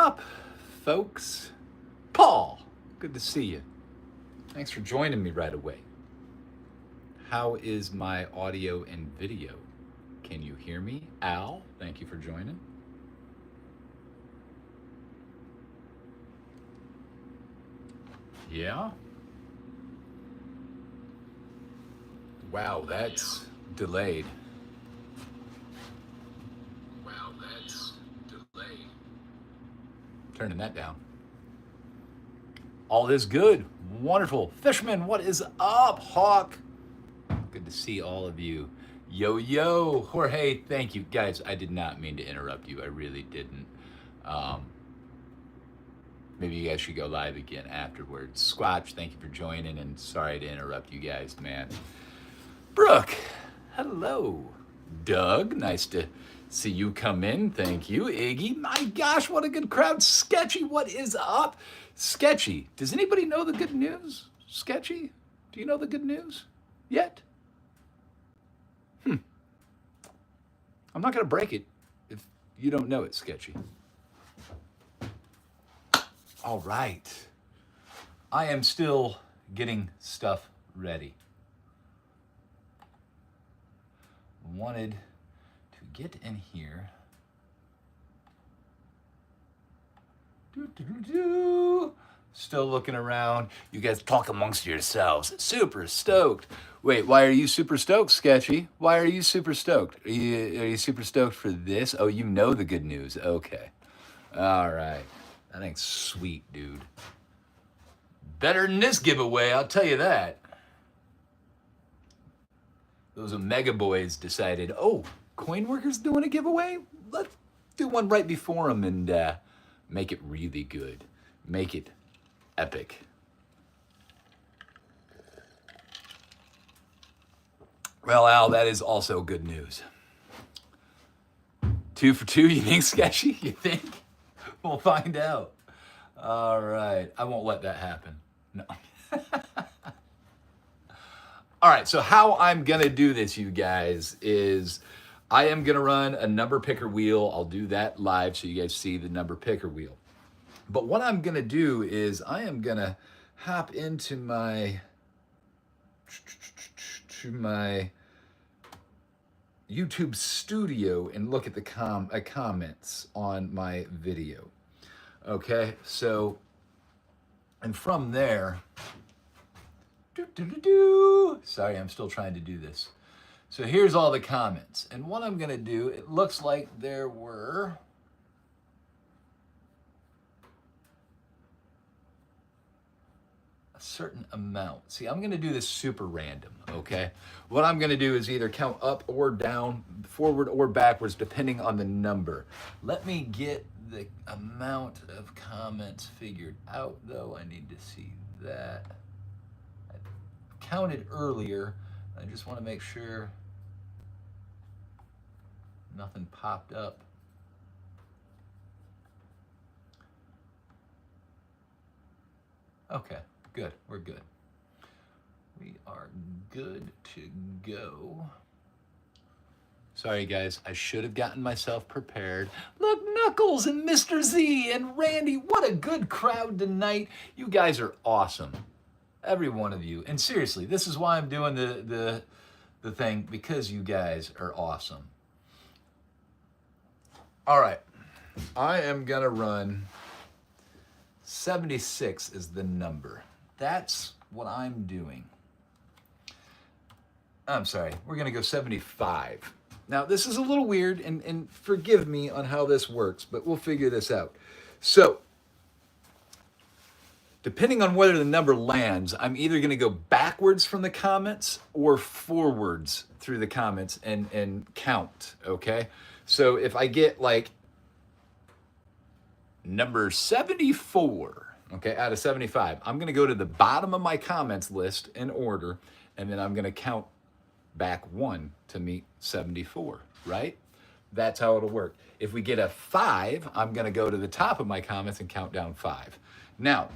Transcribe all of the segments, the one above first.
up, folks? Paul, good to see you. Thanks for joining me right away. How is my audio and video? Can you hear me? Al, thank you for joining. Yeah? Wow, that's delayed. Turning that down. All is good. Wonderful. Fishman, what is up, Hawk? Good to see all of you. Yo, yo. Jorge, thank you. Guys, I did not mean to interrupt you. I really didn't. Maybe you guys should go live again afterwards. Squatch, thank you for joining, and sorry to interrupt you guys, man. Brooke, hello. Doug, nice to see you come in. Thank you. Iggy, my gosh, what a good crowd. Sketchy, what is up? Sketchy, does anybody know the good news? Sketchy, do you know the good news yet? I'm not going to break it if you don't know it, Sketchy. All right. I am still getting stuff ready. Wanted to get in here. Still looking around. You guys talk amongst yourselves. Super stoked. Wait, why are you super stoked, Sketchy? Why are you super stoked? Are you super stoked for this? Oh, you know the good news. Okay. All right. That ain't sweet, dude. Better than this giveaway, I'll tell you that. Those Omega boys decided, oh, coinworker's doing a giveaway? Let's do one right before them and make it really good. Make it epic. Well, Al, that is also good news. 2 for 2, you think, Sketchy? You think? We'll find out. All right. I won't let that happen. No. All right. So how I'm going to do this, you guys, is I am going to run a number picker wheel. I'll do that live so you guys see the number picker wheel. But what I'm going to do is I am going to hop into my YouTube studio and look at the comments on my video. Okay, so, and from there, sorry, I'm still trying to do this. So here's all the comments. And what I'm going to do, it looks like there were a certain amount. See, I'm going to do this super random, okay? What I'm going to do is either count up or down, forward or backwards, depending on the number. Let me get the amount of comments figured out, though. I need to see that. I counted earlier. I just want to make sure nothing popped up. Okay. Good, we're good. We are good to go. Sorry guys, I should have gotten myself prepared. Look, Knuckles and Mr. Z and Randy, what a good crowd tonight. You guys are awesome. Every one of you. And seriously, this is why I'm doing the thing, because you guys are awesome. All right, I am gonna run 76 is the number. That's what I'm doing. I'm sorry, we're gonna go 75. Now, this is a little weird, and forgive me on how this works, but we'll figure this out. So, depending on whether the number lands, I'm either gonna go backwards from the comments or forwards through the comments and count, okay? So if I get like number 74, okay, out of 75, I'm gonna go to the bottom of my comments list in order, and then I'm gonna count back 1 to meet 74, right? That's how it'll work. If we get a 5, I'm gonna go to the top of my comments and count down 5. Now,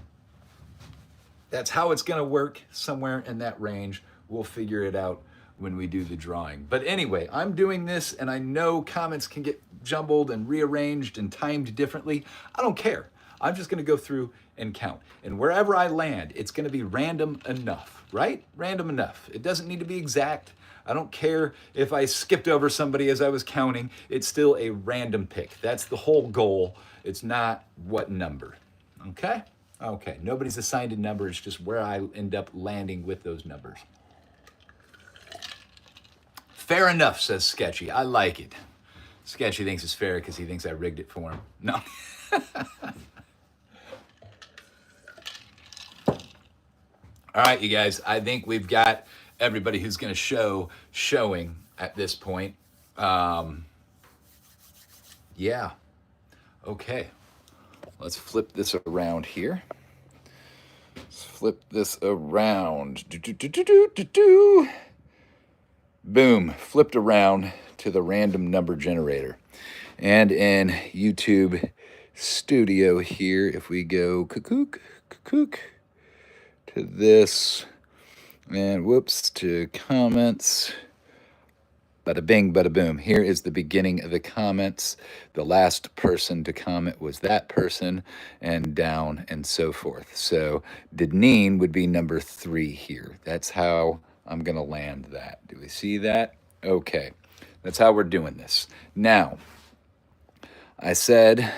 that's how it's gonna work, somewhere in that range. We'll figure it out when we do the drawing. But anyway, I'm doing this, and I know comments can get jumbled and rearranged and timed differently. I don't care. I'm just gonna go through and count. And wherever I land, it's gonna be random enough, right? Random enough. It doesn't need to be exact. I don't care if I skipped over somebody as I was counting. It's still a random pick. That's the whole goal. It's not what number, okay? Okay, nobody's assigned a number. It's just where I end up landing with those numbers. Fair enough, says Sketchy. I like it. Sketchy thinks it's fair because he thinks I rigged it for him. No. All right, you guys, I think we've got everybody who's going to showing at this point. Yeah. Okay. Let's flip this around here. Let's flip this around. Boom. Flipped around to the random number generator. And in YouTube Studio here, if we go cuckoo to this, and whoops, to comments, bada bing, bada boom. Here is the beginning of the comments. The last person to comment was that person, and down and so forth. So Deneen would be number 3 here. That's how I'm going to land that. Do we see that? Okay. That's how we're doing this. Now, I said,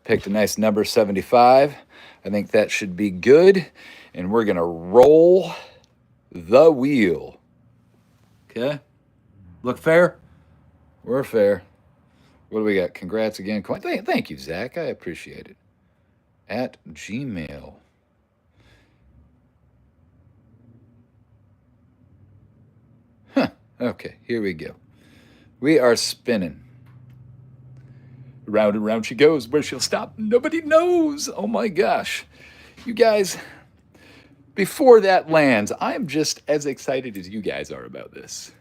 picked a nice number, 75. I think that should be good. And we're going to roll the wheel. Okay? Look fair? We're fair. What do we got? Congrats again. Thank you, Zach. I appreciate it. At Gmail. Huh. Okay, here we go. We are spinning. Round and round she goes. Where she'll stop, nobody knows. Oh my gosh. You guys, before that lands, I'm just as excited as you guys are about this.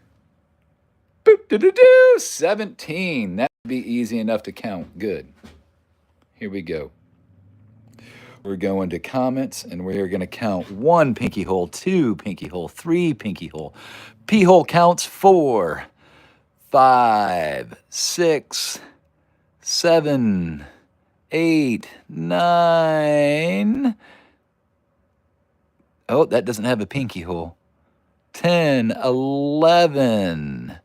17. That would be easy enough to count. Good. Here we go. We're going to comments, and we're going to count 1 pinky hole, 2 pinky hole, 3 pinky hole. P hole counts 4, 5, 6, 7, 8, 9. Oh, that doesn't have a pinky hole. 10, 11,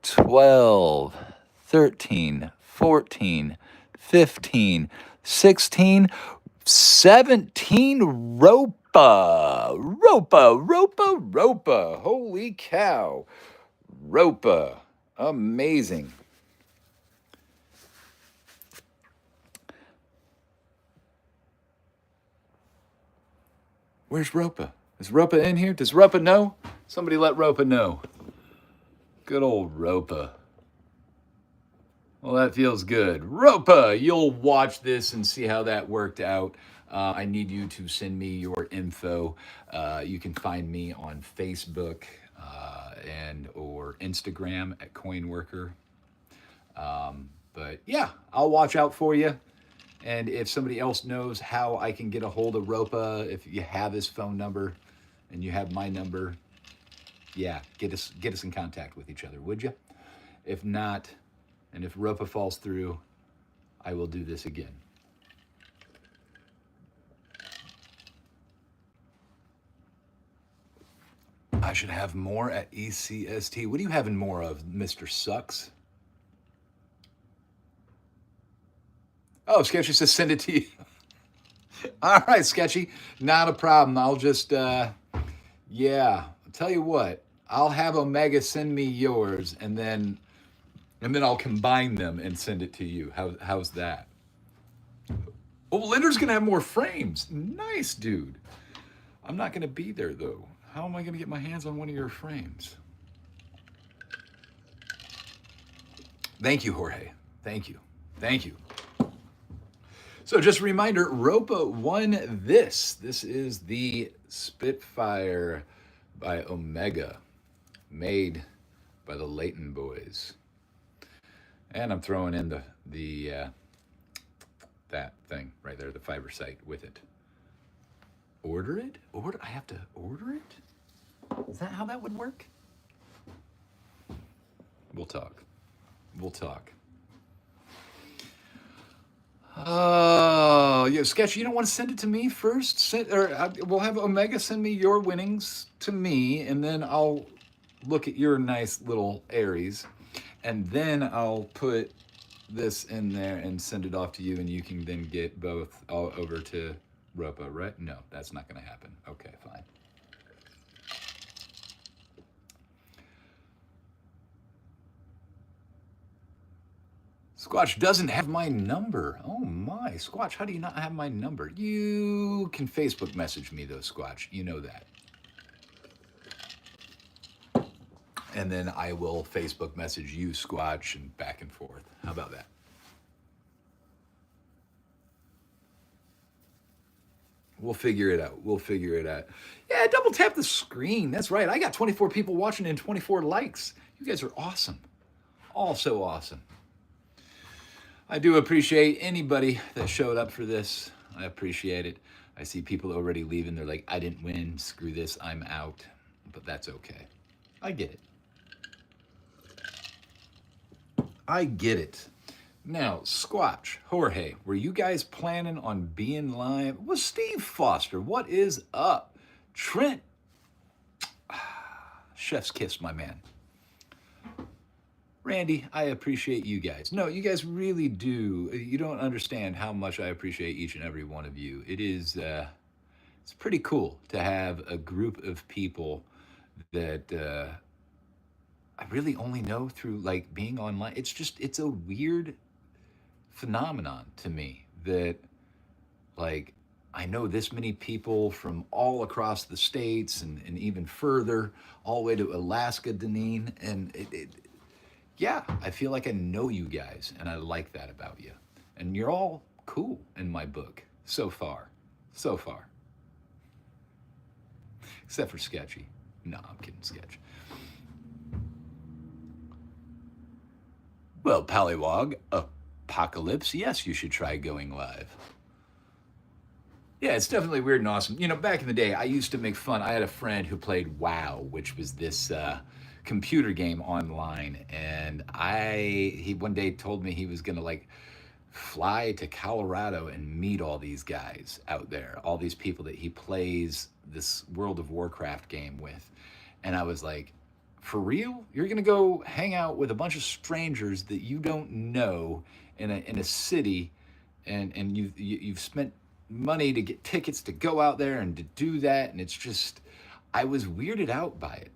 12, 13, 14, 15, 16, 17. Ropa. Holy cow. Ropa. Amazing. Where's Ropa? Is Ropa in here? Does Ropa know? Somebody let Ropa know. Good old Ropa. Well, that feels good. Ropa, you'll watch this and see how that worked out. I need you to send me your info. You can find me on Facebook and or Instagram at coinworker. But yeah, I'll watch out for you. And if somebody else knows how I can get a hold of Ropa, if you have his phone number and you have my number, yeah, get us in contact with each other, would you? If not, and if Ropa falls through, I will do this again. I should have more at ECST. What are you having more of, Mr. Sucks? Oh, Sketchy says send it to you. All right, Sketchy, not a problem. I'll just, yeah, I'll tell you what. I'll have Omega send me yours, and then I'll combine them and send it to you. How's that? Oh, Linder's gonna have more frames. Nice, dude. I'm not gonna be there though. How am I gonna get my hands on one of your frames? Thank you, Jorge. Thank you. So just a reminder, Ropa won this. This is the Spitfire by Omega, made by the Layton boys. And I'm throwing in the that thing right there, the fiber site with it. Order it? I have to order it? Is that how that would work? We'll talk. We'll talk. Oh, yeah, Sketch, you don't want to send it to me first? We'll have Omega send me your winnings to me, and then I'll look at your nice little Aries, and then I'll put this in there and send it off to you, and you can then get both all over to Ropa, right? No, that's not going to happen. Okay, fine. Squatch doesn't have my number. Oh my, Squatch, how do you not have my number? You can Facebook message me though, Squatch. You know that. And then I will Facebook message you, Squatch, and back and forth. How about that? We'll figure it out. We'll figure it out. Yeah, double tap the screen. That's right. I got 24 people watching and 24 likes. You guys are awesome. All so awesome. I do appreciate anybody that showed up for this. I appreciate it. I see people already leaving. They're like, I didn't win. Screw this. I'm out. But that's okay. I get it. I get it. Now, Squatch, Jorge, were you guys planning on being live? Well, Steve Foster, what is up? Trent, chef's kiss, my man. Randy, I appreciate you guys. No, you guys really do. You don't understand how much I appreciate each and every one of you. It is, it's pretty cool to have a group of people that I really only know through like being online. It's a weird phenomenon to me that like I know this many people from all across the states and even further, all the way to Alaska, Deneen, and yeah, I feel like I know you guys, and I like that about you. And you're all cool in my book so far. So far. Except for Sketchy. No, I'm kidding, Sketch. Well, Pallywog, Apocalypse, yes, you should try going live. Yeah, it's definitely weird and awesome. You know, back in the day, I used to make fun. I had a friend who played WoW, which was this computer game online, and he one day told me he was gonna like fly to Colorado and meet all these guys out there, all these people that he plays this World of Warcraft game with. And I was like, for real? You're gonna go hang out with a bunch of strangers that you don't know in a city, and you've spent money to get tickets to go out there and to do that, and it's just, I was weirded out by it.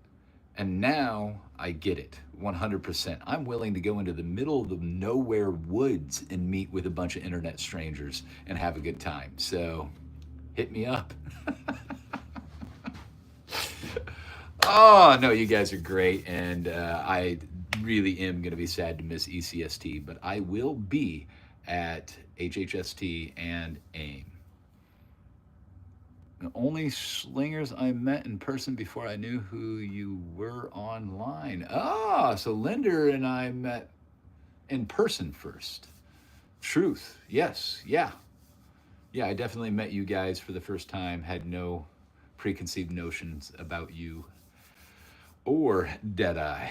And now I get it 100%. I'm willing to go into the middle of the nowhere woods and meet with a bunch of internet strangers and have a good time. So hit me up. Oh, no, you guys are great. And I really am going to be sad to miss ECST, but I will be at HHST and AIM. The only slingers I met in person before I knew who you were online. Ah, so Linder and I met in person first. Truth, yes, yeah. Yeah, I definitely met you guys for the first time, had no preconceived notions about you or Deadeye.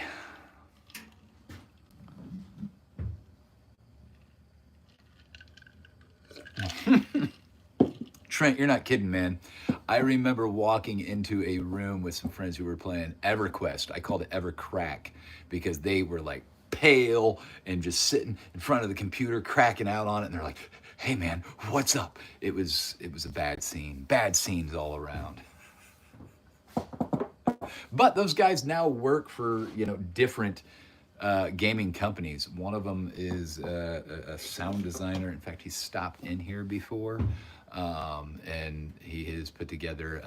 Trent, you're not kidding, man. I remember walking into a room with some friends who were playing EverQuest. I called it EverCrack because they were like pale and just sitting in front of the computer cracking out on it, and they're like, "Hey, man, what's up?" It was a bad scene. Bad scenes all around. But those guys now work for different gaming companies. One of them is a sound designer. In fact, he's stopped in here before, and he has put together.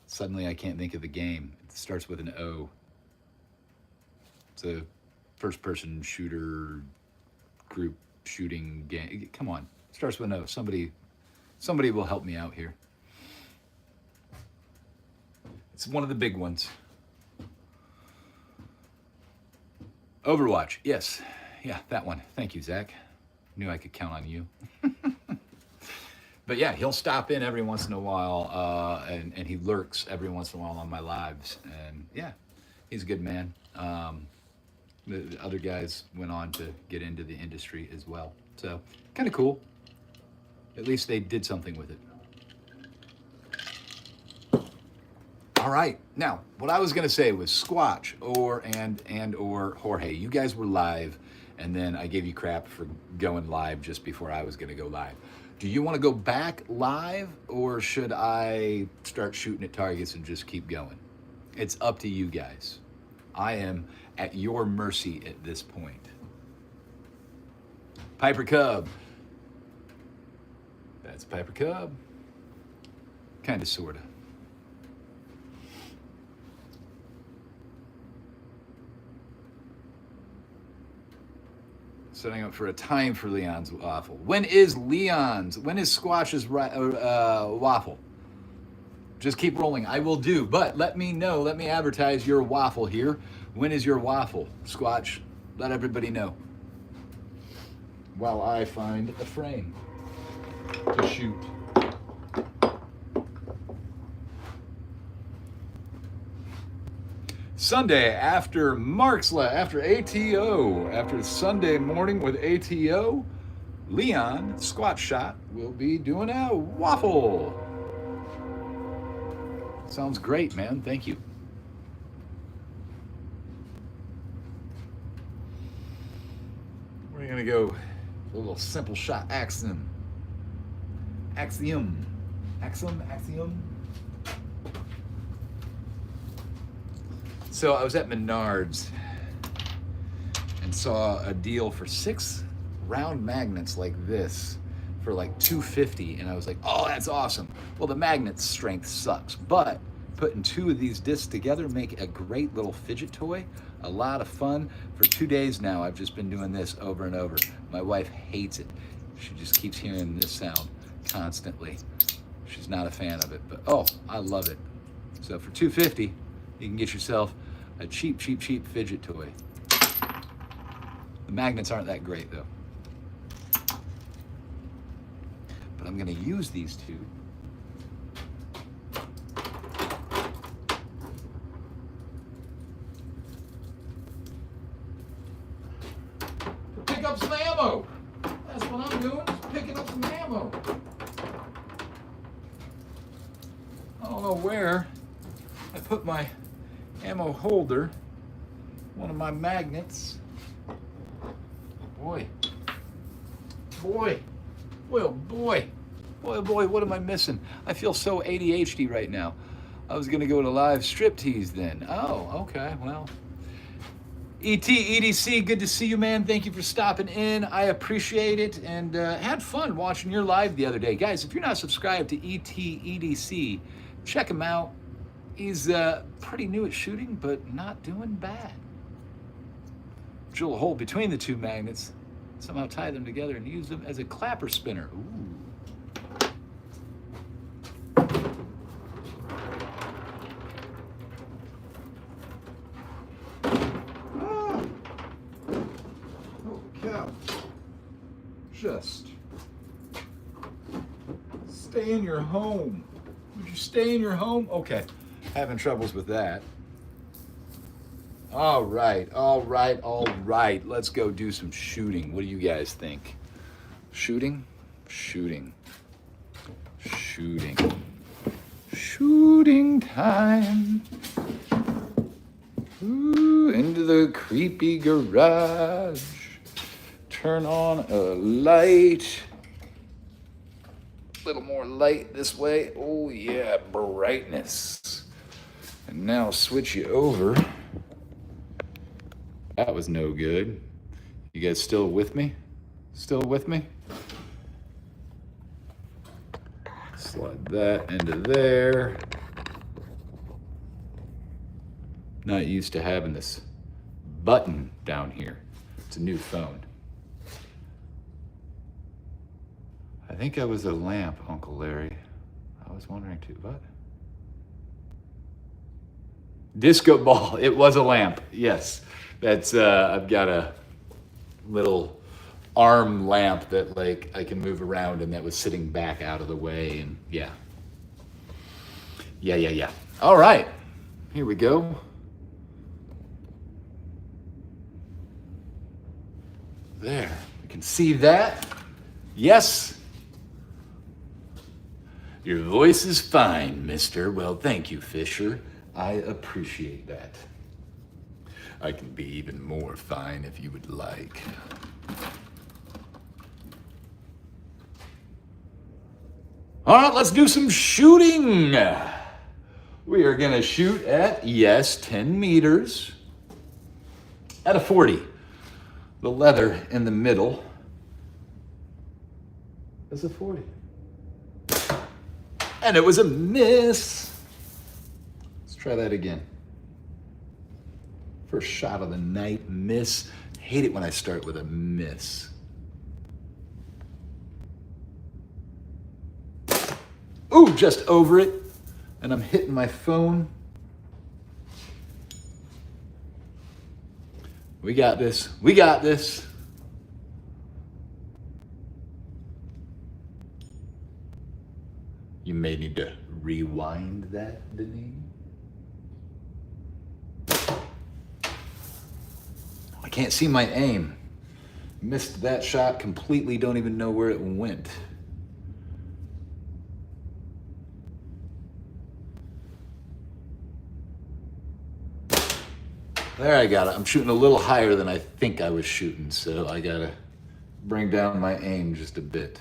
Suddenly, I can't think of the game. It starts with an O. It's a first-person shooter group shooting game. Come on, it starts with an O. Somebody will help me out here. It's one of the big ones. Overwatch, yes. Yeah, that one. Thank you, Zach. Knew I could count on you. But yeah, he'll stop in every once in a while, and he lurks every once in a while on my lives. And yeah, he's a good man. The other guys went on to get into the industry as well. So kind of cool. At least they did something with it. All right. Now, what I was going to say was Squatch or Jorge. You guys were live, and then I gave you crap for going live just before I was going to go live. Do you want to go back live, or should I start shooting at targets and just keep going? It's up to you guys. I am at your mercy at this point. Piper Cub. That's Piper Cub. Kind of, sort of. Setting up for a time for Leon's waffle. When is Squash's waffle? Just keep rolling. I will do, but let me know. Let me advertise your waffle here. When is your waffle, Squatch? Let everybody know. While I find a frame to shoot. Sunday after after ATO, after Sunday morning with ATO, Leon Squat Shot will be doing a waffle. Sounds great, man. Thank you. We're gonna go a little simple shot axiom. So I was at Menards and saw a deal for 6 round magnets like this for like $250, and I was like, oh, that's awesome. Well, the magnet strength sucks, but putting 2 of these discs together make a great little fidget toy. A lot of fun. For 2 days now, I've just been doing this over and over. My wife hates it. She just keeps hearing this sound constantly. She's not a fan of it, but oh, I love it. So for $250, you can get yourself a cheap fidget toy. The magnets aren't that great though. But I'm gonna use these 2 to pick up some ammo. That's what I'm doing, is picking up some ammo. I don't know where I put my ammo holder, one of my magnets. Boy, oh boy, what am I missing? I feel so ADHD right now. I was gonna go to live striptease then. Oh, okay, well. EDC, good to see you, man. Thank you for stopping in. I appreciate it, and had fun watching your live the other day. Guys, if you're not subscribed to EDC, check him out. He's pretty new at shooting, but not doing bad. Drill a hole between the 2 magnets, somehow tie them together and use them as a clapper spinner. Ooh. Ah. Oh, cow. Just stay in your home. Would you stay in your home? Okay. Having troubles with that. All right. Let's go do some shooting. What do you guys think? Shooting time. Ooh, into the creepy garage. Turn on a light. A little more light this way. Oh yeah, brightness. And now switch you over. That was no good. You guys still with me? Slide that into there. Not used to having this button down here. It's a new phone. I think I was a lamp, Uncle Larry. I was wondering too, what? Disco ball, it was a lamp, yes. That's, I've got a little arm lamp that like I can move around, and that was sitting back out of the way, and yeah. All right, here we go. There, you can see that. Yes. Your voice is fine, mister. Well, thank you, Fisher. I appreciate that. I can be even more fine if you would like. All right, let's do some shooting. We are gonna shoot at, yes, 10 meters at a 40. The leather in the middle is a 40. And it was a miss. Let's try that again. First shot of the night, miss. Hate it when I start with a miss. Ooh, just over it. And I'm hitting my phone. We got this. We got this. You may need to rewind that, Denise. I can't see my aim. Missed that shot completely. Don't even know where it went. There, I got it. I'm shooting a little higher than I think I was shooting, so I gotta bring down my aim just a bit.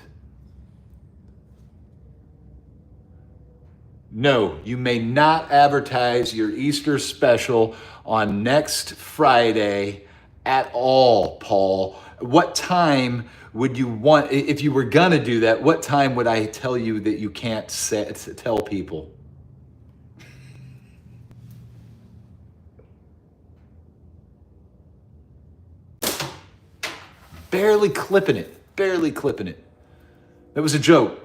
No, you may not advertise your Easter special on next Friday at all, Paul. What time would you want, if you were gonna do that, what time would I tell you that you can't tell people? Barely clipping it, barely clipping it. That was a joke.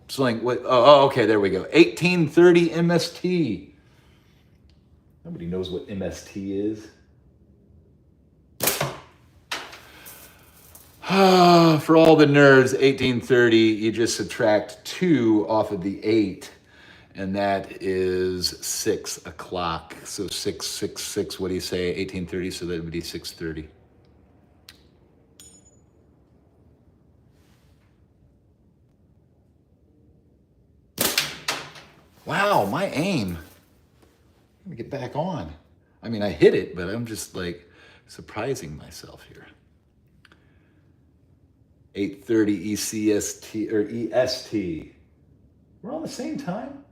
Sling, what? Oh, okay, there we go. 1830 MST. Nobody knows what MST is. For all the nerds, 1830, you just subtract 2 off of the 8, and that is 6 o'clock. So 6, what do you say? 1830, so that would be 6:30. Wow, my aim. Let me get back on. I mean, I hit it, but I'm just like surprising myself here. 8:30 ECST or EST. We're on the same time?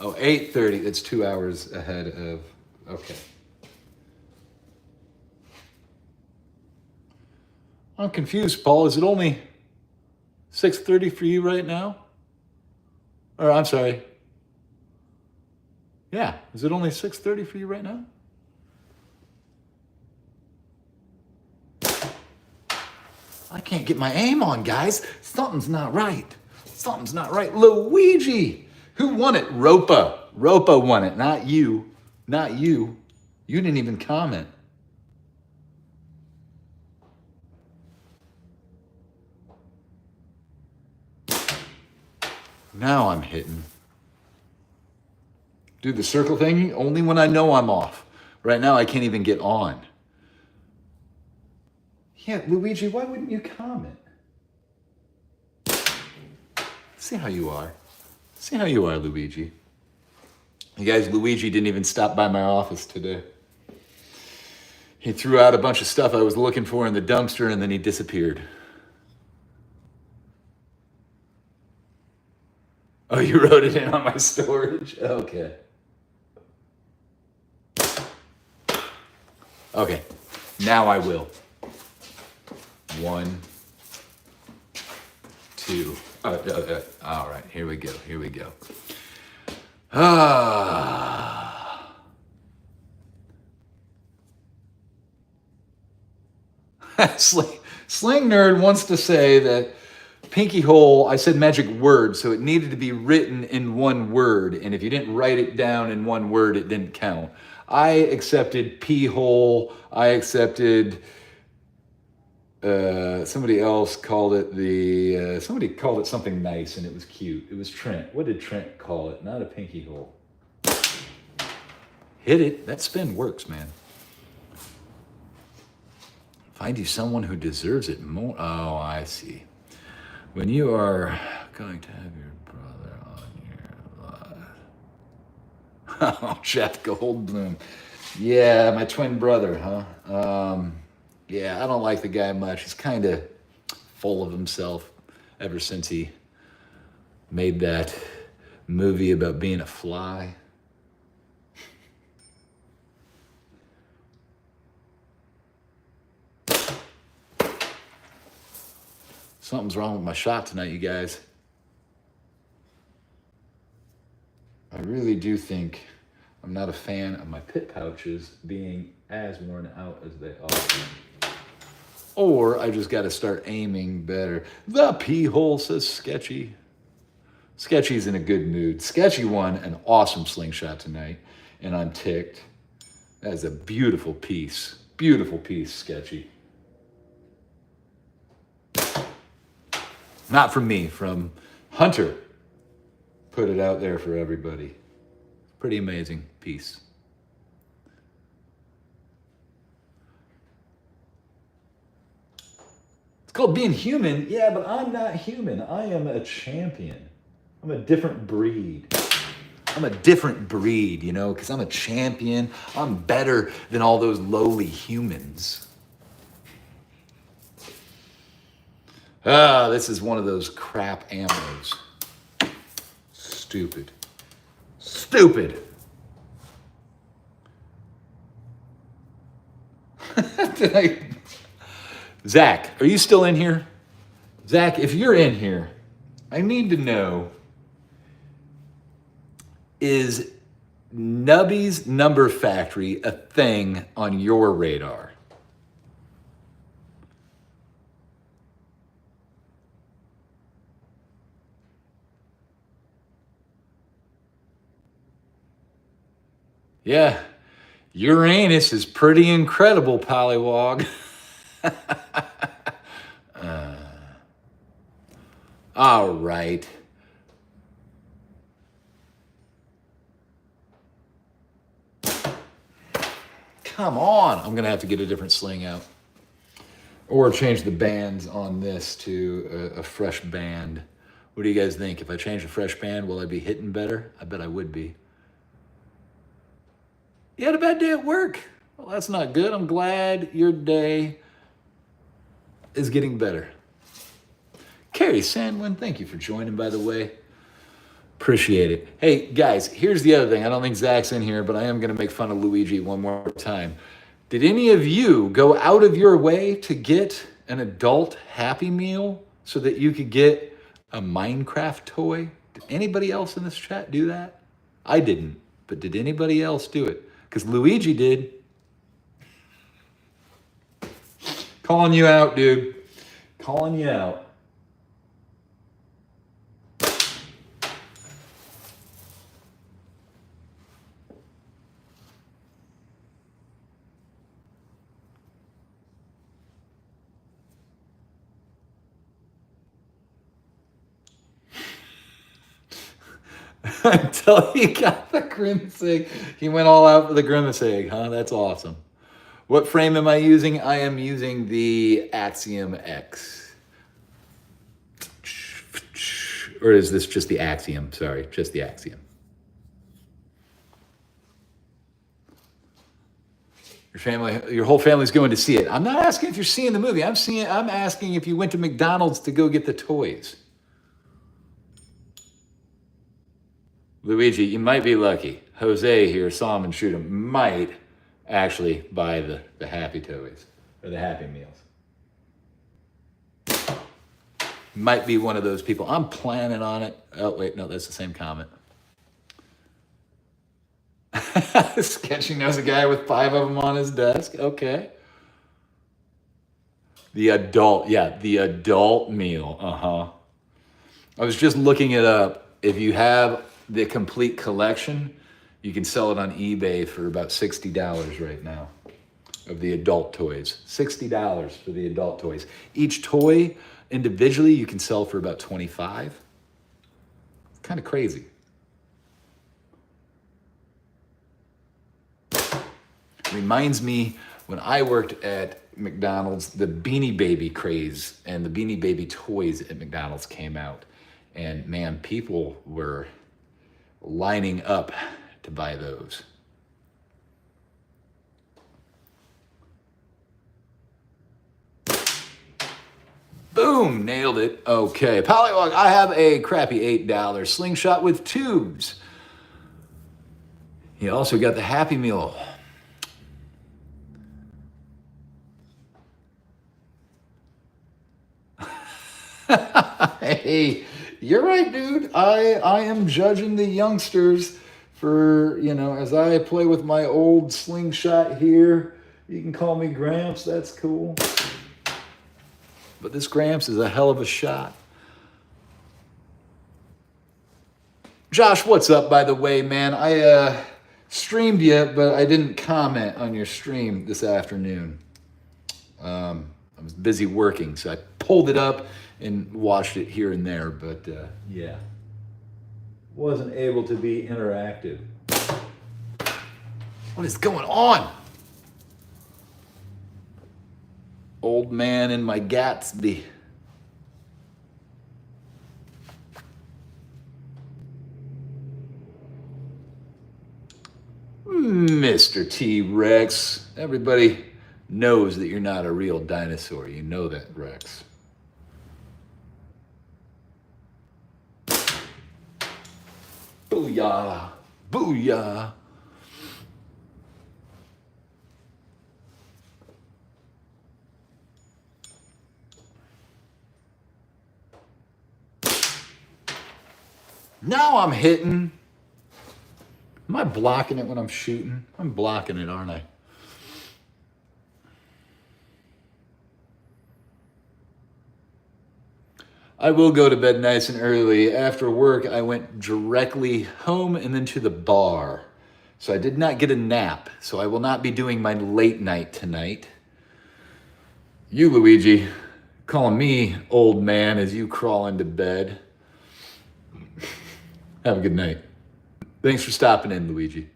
Oh, 8:30. That's 2 hours ahead of, okay. I'm confused, Paul. Is it only 6:30 for you right now? Or I'm sorry. Yeah, is it only 6:30 for you right now? I can't get my aim on, guys. Something's not right. Something's not right. Luigi, who won it? Ropa. Ropa won it, not you. Not you. You didn't even comment. Now I'm hitting. Do the circle thing only when I know I'm off. Right now I can't even get on. Yeah, Luigi, why wouldn't you comment? See how you are. See how you are, Luigi. You guys, Luigi didn't even stop by my office today. He threw out a bunch of stuff I was looking for in the dumpster and then he disappeared. Oh, you wrote it in on my storage? Okay. Okay, now I will. 1, 2. All right, here we go. Here we go. Sling Nerd wants to say that Pinky Hole, I said magic word, so it needed to be written in one word, and if you didn't write it down in one word, it didn't count. I accepted pee hole. I accepted. Somebody else called it somebody called it something nice, and it was cute. It was Trent. What did Trent call it? Not a pinky hole. Hit it. That spin works, man. Find you someone who deserves it more. Oh, I see. When you are going to have your brother on your life. Oh, Jeff Goldblum. Yeah, my twin brother, huh? Yeah, I don't like the guy much. He's kind of full of himself ever since he made that movie about being a fly. Something's wrong with my shot tonight, you guys. I really do think I'm not a fan of my pit pouches being as worn out as they are. Or I just got to start aiming better. The pee hole says Sketchy. Sketchy's in a good mood. Sketchy won an awesome slingshot tonight, and I'm ticked. That is a beautiful piece. Beautiful piece, Sketchy. Not from me, from Hunter. Put it out there for everybody. Pretty amazing piece. It's called being human. Yeah, but I'm not human. I am a champion. I'm a different breed. I'm a different breed, you know, because I'm a champion. I'm better than all those lowly humans. Ah, this is one of those crap ammos. Stupid. Stupid. Zach, are you still in here? Zach, if you're in here, I need to know, is Nubby's Number Factory a thing on your radar? Yeah, Uranus is pretty incredible, Pollywog. All right. Come on. I'm going to have to get a different sling out. Or change the bands on this to a fresh band. What do you guys think? If I change a fresh band, will I be hitting better? I bet I would be. You had a bad day at work. Well, that's not good. I'm glad your day is getting better. Carrie Sandwin, thank you for joining, by the way. Appreciate it. Hey, guys, here's the other thing. I don't think Zach's in here, but I am going to make fun of Luigi one more time. Did any of you go out of your way to get an adult Happy Meal so that you could get a Minecraft toy? Did anybody else in this chat do that? I didn't, but did anybody else do it? Because Luigi did. Calling you out, dude. Calling you out. Until he got the grimace egg. He went all out for the grimace egg, huh? That's awesome. What frame am I using? I am using the Axiom X. Or is this just the Axiom? Sorry, just the Axiom. Your whole family's going to see it. I'm not asking if you're seeing the movie. I'm asking if you went to McDonald's to go get the toys. Luigi, you might be lucky. Jose here, saw him and shoot him, might actually buy the Happy Toys or the Happy Meals. Might be one of those people. I'm planning on it. Oh, wait, no, that's the same comment. Sketchy knows a guy with 5 of them on his desk. Okay. The adult meal. Uh-huh. I was just looking it up. If you have the complete collection, you can sell it on eBay for about $60 right now of the adult toys. $60 for the adult toys. Each toy individually you can sell for about $25. Kind of crazy. Reminds me when I worked at McDonald's, the Beanie Baby craze and the Beanie Baby toys at McDonald's came out. And man, people were lining up to buy those. Boom, nailed it. Okay, Pollywog, I have a crappy $8 slingshot with tubes. You also got the Happy Meal. Hey, you're right, dude. I am judging the youngsters for, as I play with my old slingshot here. You can call me Gramps, that's cool. But this Gramps is a hell of a shot. Josh, what's up, by the way, man? I streamed you, but I didn't comment on your stream this afternoon. I was busy working, so I pulled it up and watched it here and there, but yeah. Wasn't able to be interactive. What is going on? Old man in my Gatsby. Mr. T-Rex. Everybody knows that you're not a real dinosaur. You know that, Rex. Booyah. Booyah. Now I'm hitting. Am I blocking it when I'm shooting? I'm blocking it, aren't I? I will go to bed nice and early. After work, I went directly home and then to the bar. So I did not get a nap. So I will not be doing my late night tonight. You, Luigi, calling me old man as you crawl into bed. Have a good night. Thanks for stopping in, Luigi.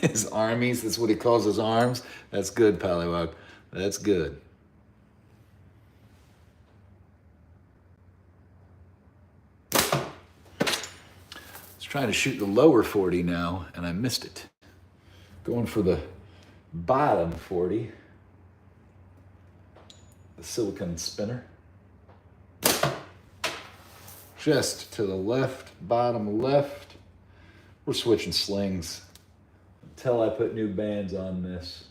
His armies, that's what he calls his arms. That's good, Pollywog. That's good. I was trying to shoot the lower 40 now, and I missed it. Going for the bottom 40. The silicone spinner. Just to the left, bottom left. We're switching slings until I put new bands on this.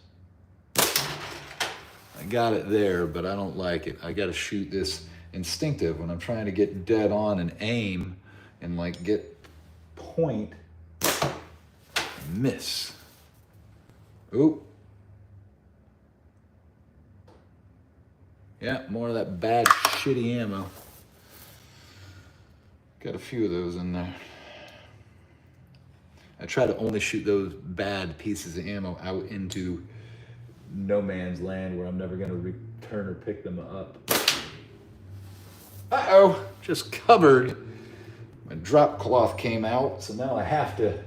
I got it there, but I don't like it. I got to shoot this instinctive when I'm trying to get dead on and aim and like get point. Miss. Oop. Yeah, more of that bad, shitty ammo. Got a few of those in there. I try to only shoot those bad pieces of ammo out into no man's land where I'm never going to return or pick them up. Uh-oh, just covered. My drop cloth came out, so now I have to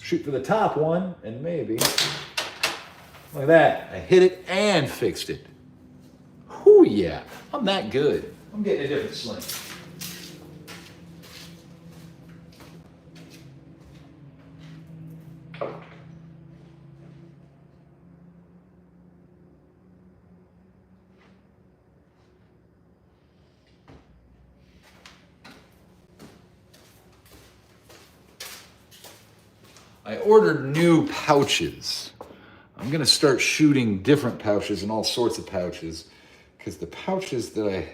shoot for the top one, and maybe. Look at that, I hit it and fixed it. Whoo, yeah, I'm that good. I'm getting a different sling. I ordered new pouches. I'm gonna start shooting different pouches and all sorts of pouches because the pouches that I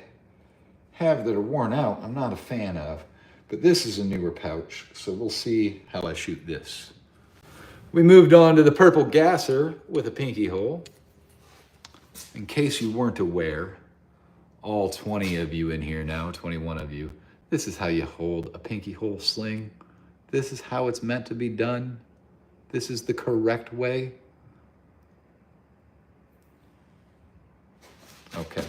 have that are worn out, I'm not a fan of. But this is a newer pouch, so we'll see how I shoot this. We moved on to the purple gasser with a pinky hole. In case you weren't aware, all 20 of you in here now, 21 of you, this is how you hold a pinky hole sling. This is how it's meant to be done. This is the correct way. Okay.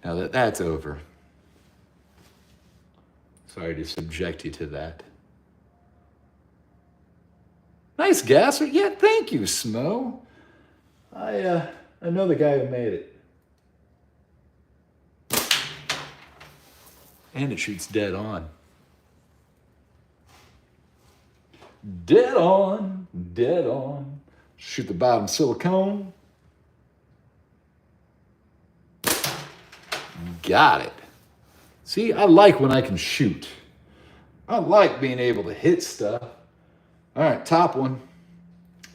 Now that that's over, Sorry to subject you to that. Nice gasser. Yeah, thank you, Smo. I know the guy who made it. And it shoots dead on. Dead on, dead on. Shoot the bottom silicone. Got it. See, I like when I can shoot. I like being able to hit stuff. All right, top one.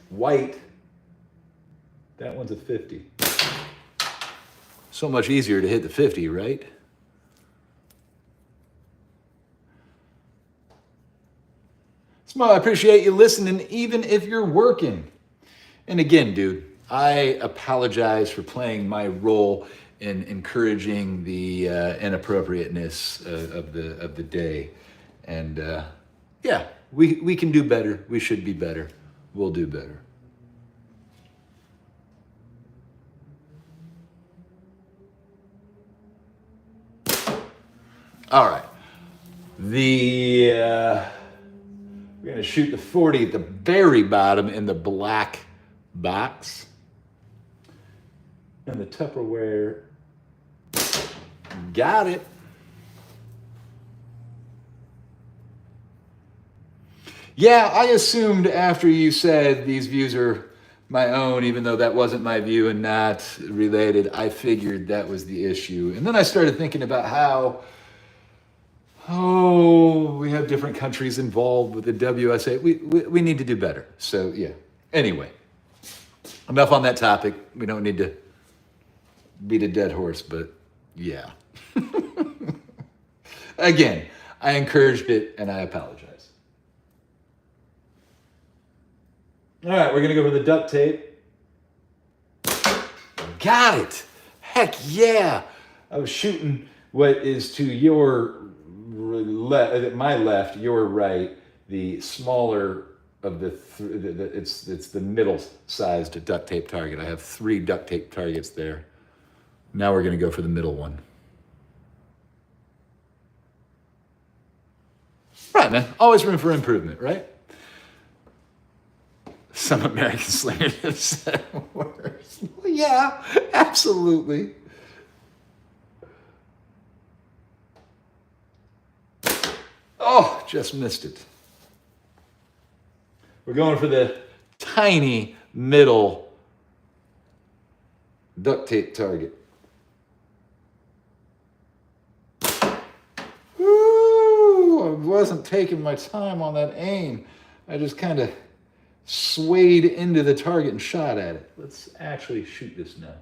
White. That one's a 50. So much easier to hit the 50, right? Smile, I appreciate you listening, even if you're working. And again, dude, I apologize for playing my role in encouraging the inappropriateness of the day. And yeah, we can do better. We should be better. We'll do better. All right. We're going to shoot the 40 at the very bottom in the black box. And the Tupperware. Got it. Yeah, I assumed after you said these views are my own, even though that wasn't my view and not related, I figured that was the issue. And then I started thinking about how, we have different countries involved with the WSA. We need to do better. So yeah, anyway, enough on that topic. We don't need to beat a dead horse, but yeah. Again, I encouraged it and I apologize. All right, we're gonna go for the duct tape. Got it. Heck yeah. I was shooting what is to your left, my left, your right, the smaller of it's the middle-sized duct tape target. I have 3 duct tape targets there. Now we're gonna go for the middle one. Right, man. Always room for improvement, right? Some American slingers have said worse. Well, yeah, absolutely. Oh, just missed it. We're going for the tiny middle duct tape target. Ooh, I wasn't taking my time on that aim. I just kind of swayed into the target and shot at it. Let's actually shoot this now.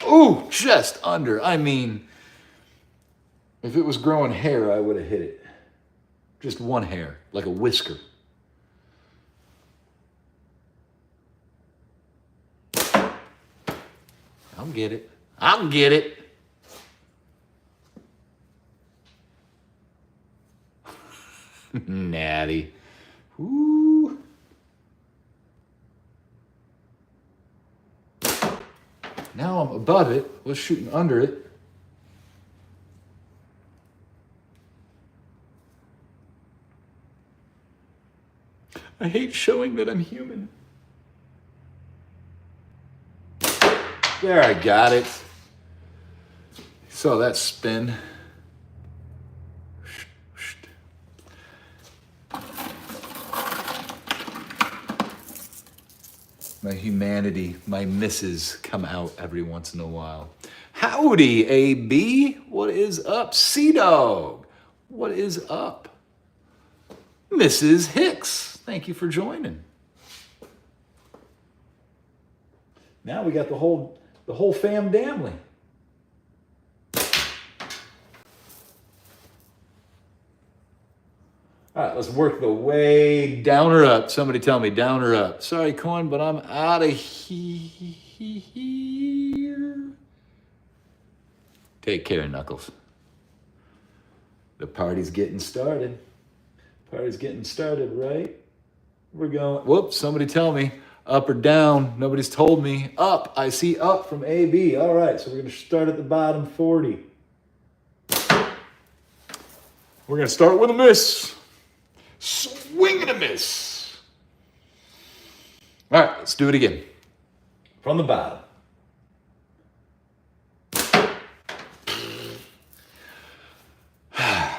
Ooh, just under. I mean, if it was growing hair, I would have hit it. Just one hair, like a whisker. I'll get it. I'll get it. Natty. Ooh. Now I'm above it. I was shooting under it. I hate showing that I'm human. There, I got it. Saw that spin. My humanity, my misses come out every once in a while. Howdy, AB. What is up? C-Dog. What is up? Mrs. Hicks. Thank you for joining. Now we got the whole fam damly. All right, let's work the way down or up. Somebody tell me down or up. Sorry, Coin, but I'm out of here. Take care, Knuckles. The party's getting started. Party's getting started, right? We're going, whoops, somebody tell me. Up or down? Nobody's told me. Up. I see up from AB. All right, so we're going to start at the bottom 40. We're going to start with a miss. Swing and a miss. All right, let's do it again. From the bottom.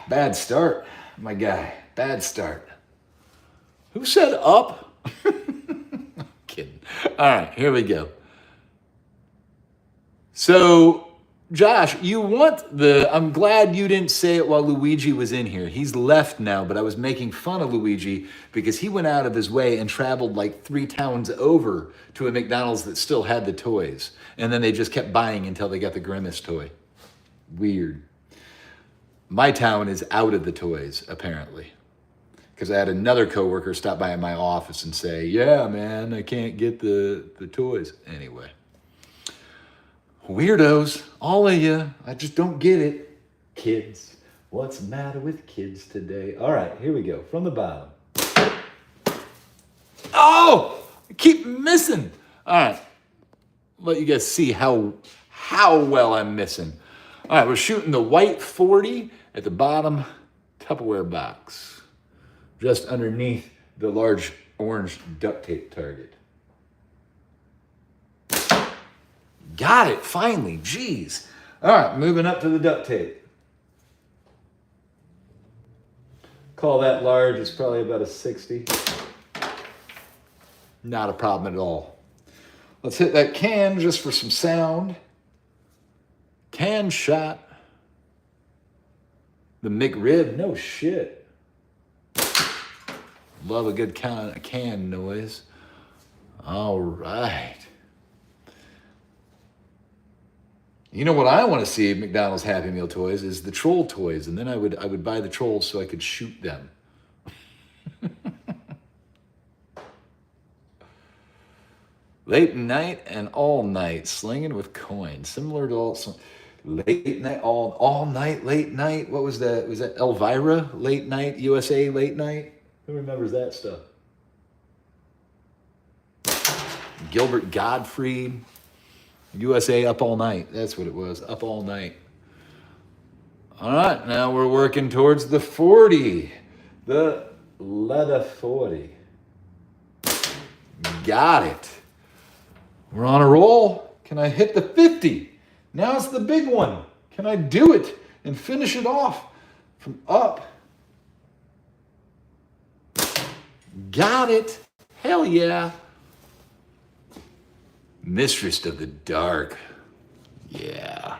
Bad start, my guy. Bad start. Who said up? I'm kidding. All right, here we go. So, Josh, I'm glad you didn't say it while Luigi was in here. He's left now, but I was making fun of Luigi because he went out of his way and traveled like 3 towns over to a McDonald's that still had the toys. And then they just kept buying until they got the Grimace toy. Weird. My town is out of the toys, apparently. Because I had another coworker stop by in my office and say, yeah, man, I can't get the toys. Anyway. Weirdos, all of you. I just don't get it. Kids. What's the matter with kids today? All right, here we go. From the bottom. Oh! I keep missing. All right. Let you guys see how well I'm missing. All right, we're shooting the white 40 at the bottom Tupperware box. Just underneath the large orange duct tape target. Got it, finally, jeez. All right, moving up to the duct tape. Call that large, it's probably about a 60. Not a problem at all. Let's hit that can just for some sound. Can shot. The McRib, no shit. Love a good can noise. All right. You know what I want to see at McDonald's Happy Meal toys is the troll toys, and then I would buy the trolls so I could shoot them. Late night and all night, slinging with coins, similar to also late night, all night, late night. What was that? Was that Elvira late night, USA late night? Who remembers that stuff? Gilbert Gottfried. USA Up All Night. That's what it was. Up All Night. All right, now we're working towards the 40. The leather 40. Got it. We're on a roll. Can I hit the 50? Now it's the big one. Can I do it and finish it off from up? Got it. Hell yeah. Mistress of the Dark. Yeah.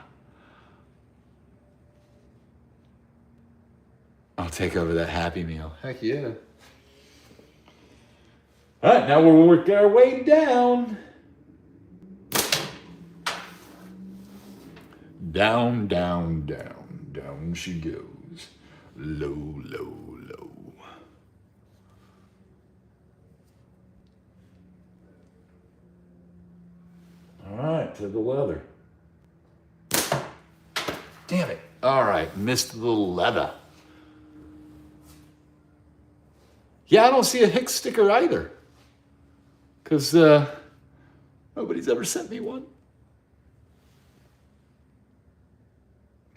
I'll take over that Happy Meal. Heck yeah. All right, now we'll work our way down. Down, down, down. Down she goes. Low, low, low. All right, to the leather. Damn it. All right, missed the leather. Yeah, I don't see a Hicks sticker either. Because nobody's ever sent me one.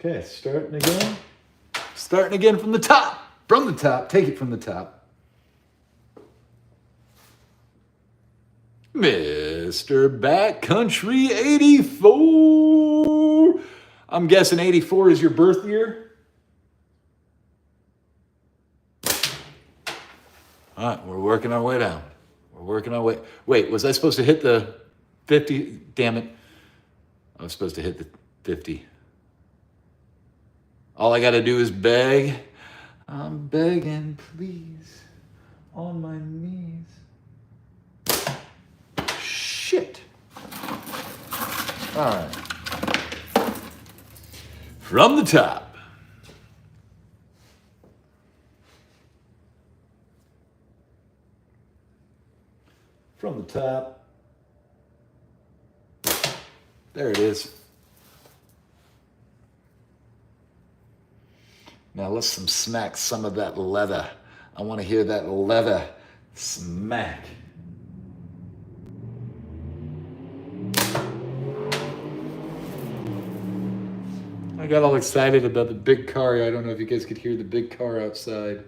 Okay, starting again. Starting again from the top. From the top. Take it from the top. Mr. Backcountry 84. I'm guessing 84 is your birth year. All right, we're working our way down. We're working our way. Wait, was I supposed to hit the 50? Damn it. I was supposed to hit the 50. All I got to do is beg. I'm begging, please, on my knees. Shit. All right. From the top. From the top. There it is. Now let's smack some of that leather. I want to hear that leather smack. I got all excited about the big car. I don't know if you guys could hear the big car outside.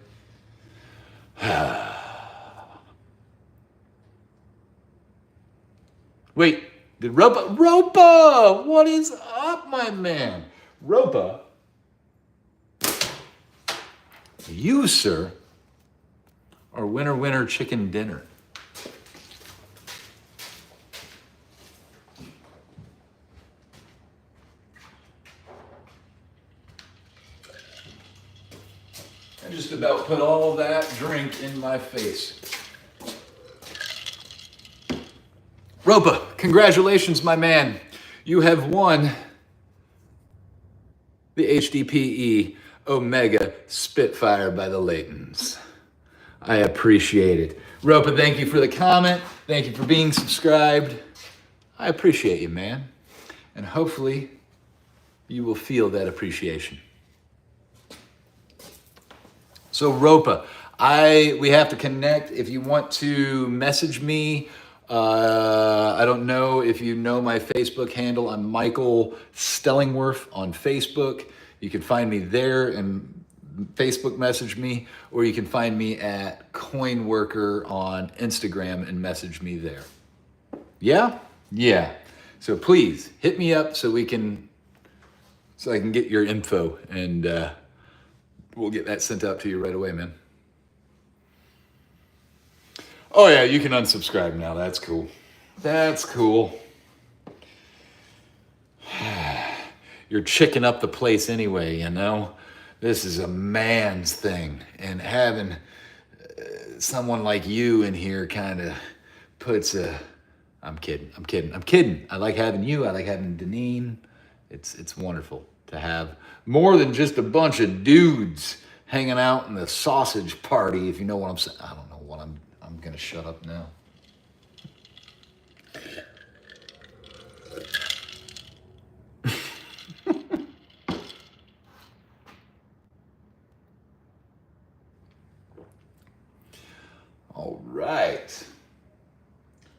Wait, did Ropa, what is up, my man? Ropa, you, sir, are winner chicken dinner. I just about put all that drink in my face. Ropa, congratulations, my man. You have won the HDPE Omega Spitfire by the Laytons. I appreciate it. Ropa, thank you for the comment. Thank you for being subscribed. I appreciate you, man. And hopefully you will feel that appreciation. So Ropa, we have to connect. If you want to message me, I don't know if you know my Facebook handle. I'm Michael Stellingworth on Facebook. You can find me there and Facebook message me, or you can find me at coinworker on Instagram and message me there. Yeah? Yeah. So please hit me up so I can get your info, and we'll get that sent out to you right away, man. Oh yeah, you can unsubscribe now. That's cool. That's cool. You're chicking up the place anyway, you know? This is a man's thing. And having someone like you in here kind of puts a... I'm kidding. I like having you. I like having Deneen. It's wonderful to have more than just a bunch of dudes hanging out in the sausage party, if you know what I'm saying. I don't know what I'm going to shut up now. All right.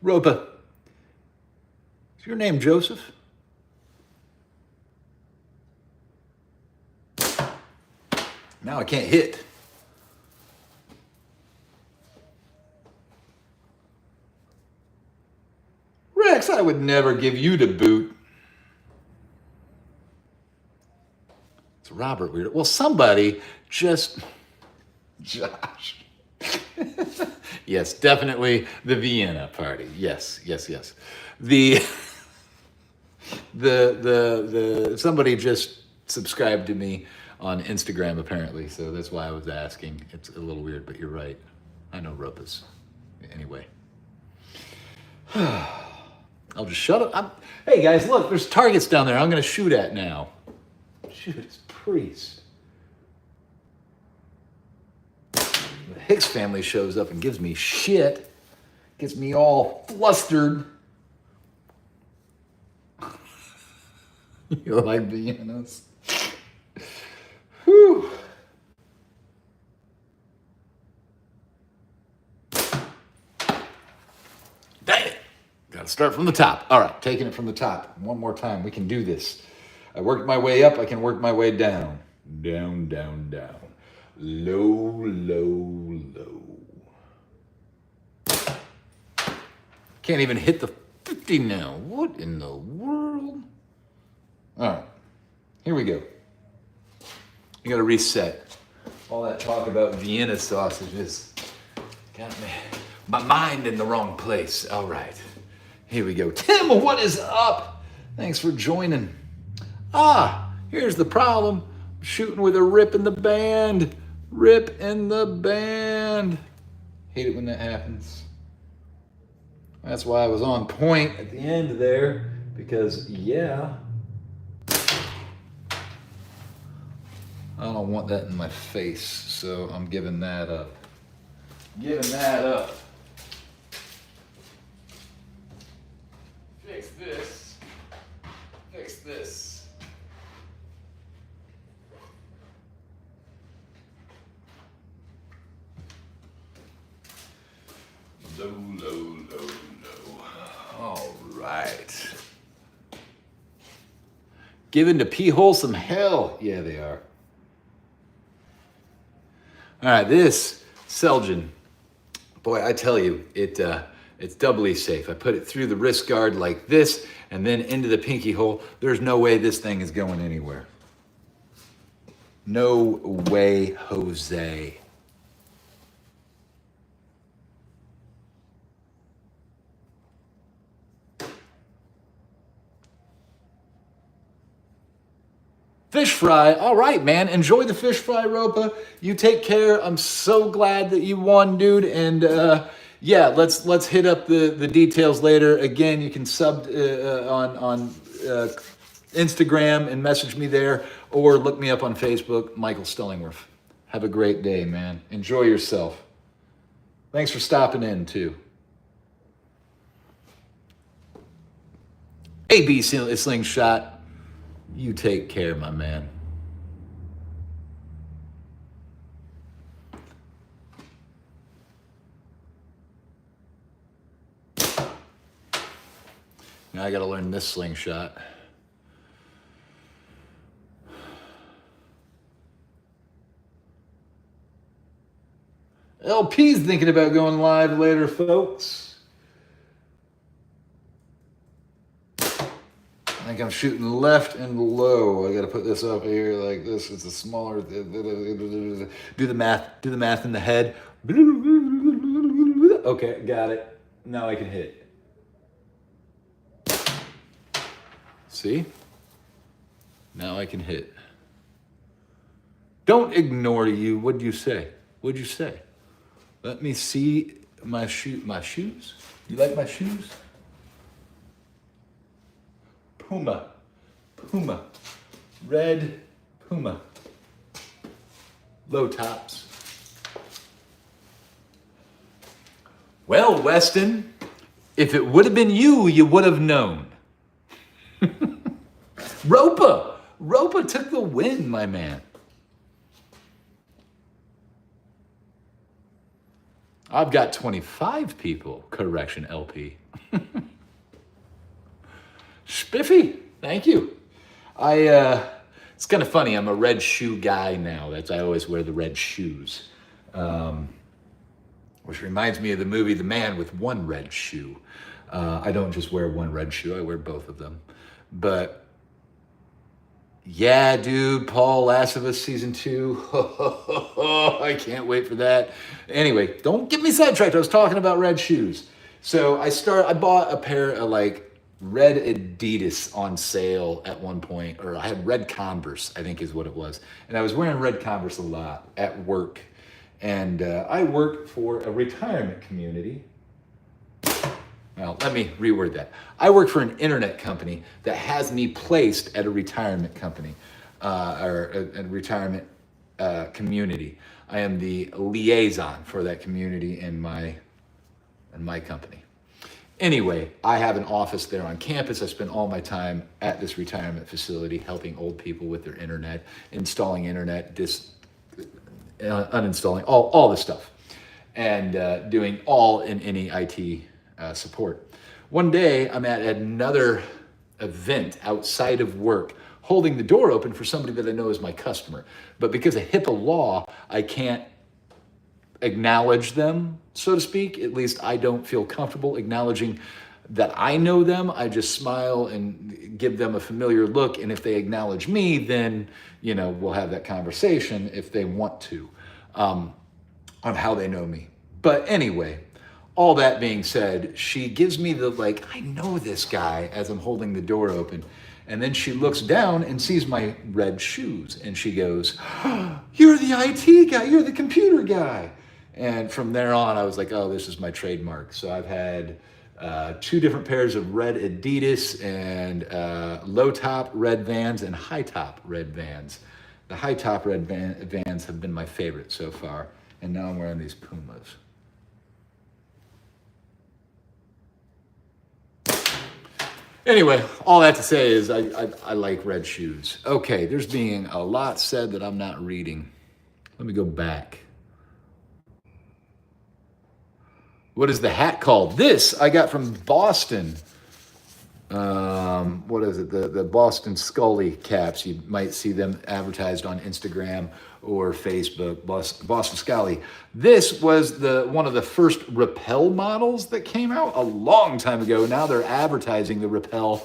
Ropa, is your name Joseph? Now I can't hit. Rex, I would never give you the boot. It's Robert Weird. Well, somebody just... Josh. Yes, definitely the Vienna party. Yes. The somebody just subscribed to me on Instagram apparently, so that's why I was asking. It's a little weird, but you're right. I know Ruppus. Anyway. I'll just shut up. Hey guys, look, there's targets down there I'm gonna shoot at now. Shoot, it's priest. The Hicks family shows up and gives me shit. Gets me all flustered. You like Viennas? Whew. Dang it. Gotta start from the top. All right, taking it from the top. One more time. We can do this. I worked my way up. I can work my way down. Down, down, down. Low, low, low. Can't even hit the 50 now. What in the world? All right, here we go. You gotta reset. All that talk about Vienna sausages got me, my mind in the wrong place. All right, here we go. Tim, what is up? Thanks for joining. Here's the problem. I'm shooting with a rip in the band. Rip in the band. Hate it when that happens. That's why I was on point at the end there, because yeah, I don't want that in my face, so I'm giving that up. Giving that up. Fix this. Fix this. Low, low, low, low. All right. Giving the pee hole some hell. Yeah, they are. All right, this Selgin. Boy, I tell you, it's doubly safe. I put it through the wrist guard like this and then into the pinky hole. There's no way this thing is going anywhere. No way, Jose. Fish fry. All right, man. Enjoy the fish fry, Ropa. You take care. I'm so glad that you won, dude. And yeah, let's hit up the details later. Again, you can sub on Instagram and message me there, or look me up on Facebook, Michael Stellingworth. Have a great day, man. Enjoy yourself. Thanks for stopping in, too. AB Slingshot. You take care, my man. Now I got to learn this slingshot. LP's thinking about going live later, folks. I think I'm shooting left and low. I got to put this up here like this. It's a smaller. Do the math. Do the math in the head. Okay, got it. Now I can hit. See? Now I can hit. Don't ignore you. What'd you say? What'd you say? Let me see my shoes. You like my shoes? Puma, red Puma, low tops. Well, Weston, if it would have been you, you would have known. Ropa took the win, my man. I've got 25 people. Correction, LP. Spiffy, thank you. It's kind of funny. I'm a red shoe guy now. I always wear the red shoes, which reminds me of the movie The Man with One Red Shoe. I don't just wear one red shoe. I wear both of them. But yeah, dude, Paul, Last of Us season 2. I can't wait for that. Anyway, don't get me sidetracked. I was talking about red shoes. So I bought a pair of red Adidas on sale at one point, or I had red Converse, I think is what it was. And I was wearing red Converse a lot at work. And I work for a retirement community. Well, let me reword that. I work for an internet company that has me placed at a retirement company, or a retirement community. I am the liaison for that community in my company. Anyway, I have an office there on campus. I spend all my time at this retirement facility helping old people with their internet, installing internet, uninstalling, all this stuff, and doing all in any IT support. One day, I'm at another event outside of work, holding the door open for somebody that I know is my customer. But because of HIPAA law, I can't acknowledge them, so to speak. At least I don't feel comfortable acknowledging that I know them. I just smile and give them a familiar look. And if they acknowledge me, then, we'll have that conversation if they want to, on how they know me. But anyway, all that being said, she gives me the I know this guy as I'm holding the door open. And then she looks down and sees my red shoes. And she goes, oh, you're the IT guy, you're the computer guy. And from there on, I was like, oh, this is my trademark. So I've had 2 different pairs of red Adidas and low top red Vans and high top red Vans. The high top red Vans have been my favorite so far. And now I'm wearing these Pumas. Anyway, all that to say is I like red shoes. Okay, there's being a lot said that I'm not reading. Let me go back. What is the hat called? This I got from Boston. what is it? The Boston Scully caps. You might see them advertised on Instagram or Facebook. Boston Scully. This was one of the first Rappel models that came out a long time ago. Now they're advertising the Rappel.